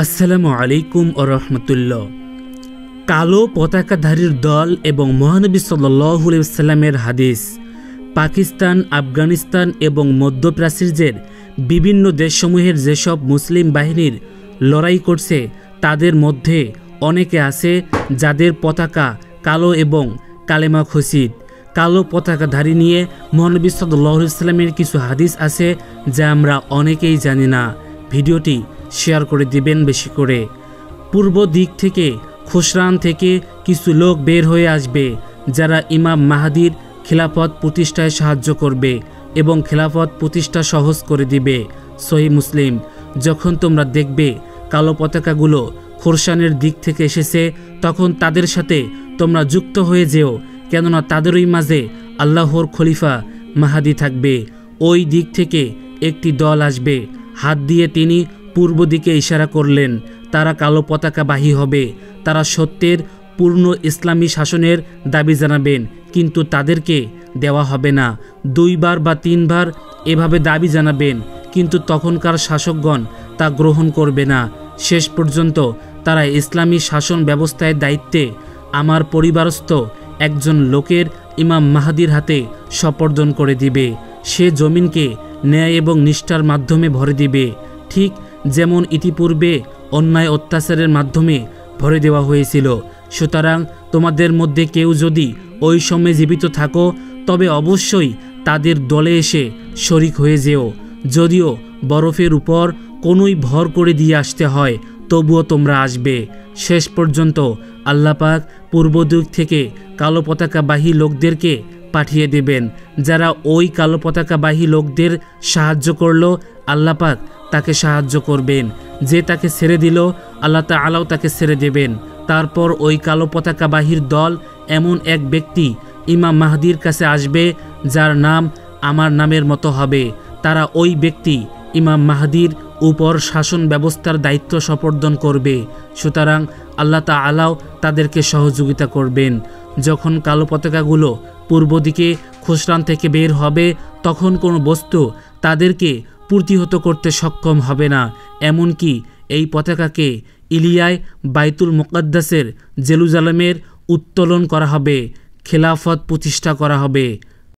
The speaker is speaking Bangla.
আসসালামু আলাইকুম ও রহমতুল্লাহ। কালো পতাকাধারীর দল এবং মহানবী সাল্লাল্লাহু আলাইহি ওয়াসাল্লামের হাদিস। পাকিস্তান, আফগানিস্তান এবং মধ্যপ্রাচ্যের বিভিন্ন দেশসমূহের যেসব মুসলিম বাহিনীর লড়াই করছে তাদের মধ্যে অনেকে আছে যাদের পতাকা কালো এবং কালেমা খচিত। কালো পতাকাধারী নিয়ে মহানবী সাল্লাল্লাহু আলাইহি ওয়াসাল্লামের কিছু হাদিস আছে যা আমরা অনেকেই জানি না। ভিডিওটি শেয়ার করে দিবেন বেশি করে। পূর্ব দিক থেকে খুশরান থেকে কিছু লোক বের হয়ে আসবে যারা ইমাম মাহাদির খিলাফত প্রতিষ্ঠায় সাহায্য করবে এবং খিলাফত প্রতিষ্ঠা সহজ করে দিবে। সহিহ মুসলিম। যখন তোমরা দেখবে কালো পতাকাগুলো খুরসানের দিক থেকে এসেছে তখন তাদের সাথে তোমরা যুক্ত হয়ে যেও, কেননা তাদেরই মাঝে আল্লাহর খলিফা মাহাদি থাকবে। ওই দিক থেকে একটি দল আসবে। হাত দিয়ে তিনি পূর্ব দিকে ইশারা করলেন। তারা কালো পতাকাবাহী হবে। তারা সত্যের পূর্ণ ইসলামী শাসনের দাবি জানাবেন, কিন্তু তাদেরকে দেওয়া হবে না। 2 বার বা 3 বার এভাবে দাবি জানাবেন, কিন্তু তখনকার শাসকগণ তা গ্রহণ করবে না। শেষ পর্যন্ত তারা ইসলামী শাসন ব্যবস্থায় দায়িত্বে আমার পরিবারস্থ একজন লোকের ইমাম মাহাদির হাতে সমর্পণ করে দিবে। সে জমিনকে ন্যায় এবং নিষ্ঠার মাধ্যমে ভরে দিবে, ঠিক যেমন ইতিপূর্বে অন্যায় অত্যাচারের মাধ্যমে ভরে দেওয়া হয়েছিল। সুতরাং তোমাদের মধ্যে কেউ যদি ওই সময়ে জীবিত থাকো তবে অবশ্যই তাদের দলে এসে শরিক হয়ে যেও। যদিও বরফের উপর কোনোই ভর করে দিয়ে আসতে হয় তবুও তোমরা আসবে। শেষ পর্যন্ত আল্লাহ পাক পূর্ব দিক থেকে কালো পতাকাবাহী লোকদেরকে পাঠিয়ে দেবেন। যারা ওই কালো পতাকাবাহী লোকদের সাহায্য করলো আল্লাহ পাক তাকে সাহায্য করবেন। যে তাকে ছেড়ে দিল আল্লাহ তাআলাও তাকে ছেড়ে দেবেন। তারপর ওই কালো পতাকাবাহীর দল এমন এক ব্যক্তি ইমাম মাহদির কাছে আসবে যার নাম আমার নামের মতো হবে। তারা ওই ব্যক্তি ইমাম মাহদির উপর শাসন ব্যবস্থার দায়িত্ব সমর্পণ করবে। সুতরাং আল্লাহ তাআলাও তাদেরকে সহযোগিতা করবেন। যখন কালো পতাকাগুলো পূর্ব দিকে খুশরান থেকে বের হবে তখন কোনো বস্তু তাদেরকে প্রতিহত করতে সক্ষম হবে না। এমনকি এই পতাকাকে ইলিয়ায় বাইতুল মুকাদ্দাসের জেরুজালেমের উত্তোলন করা হবে, খেলাফত প্রতিষ্ঠা করা হবে।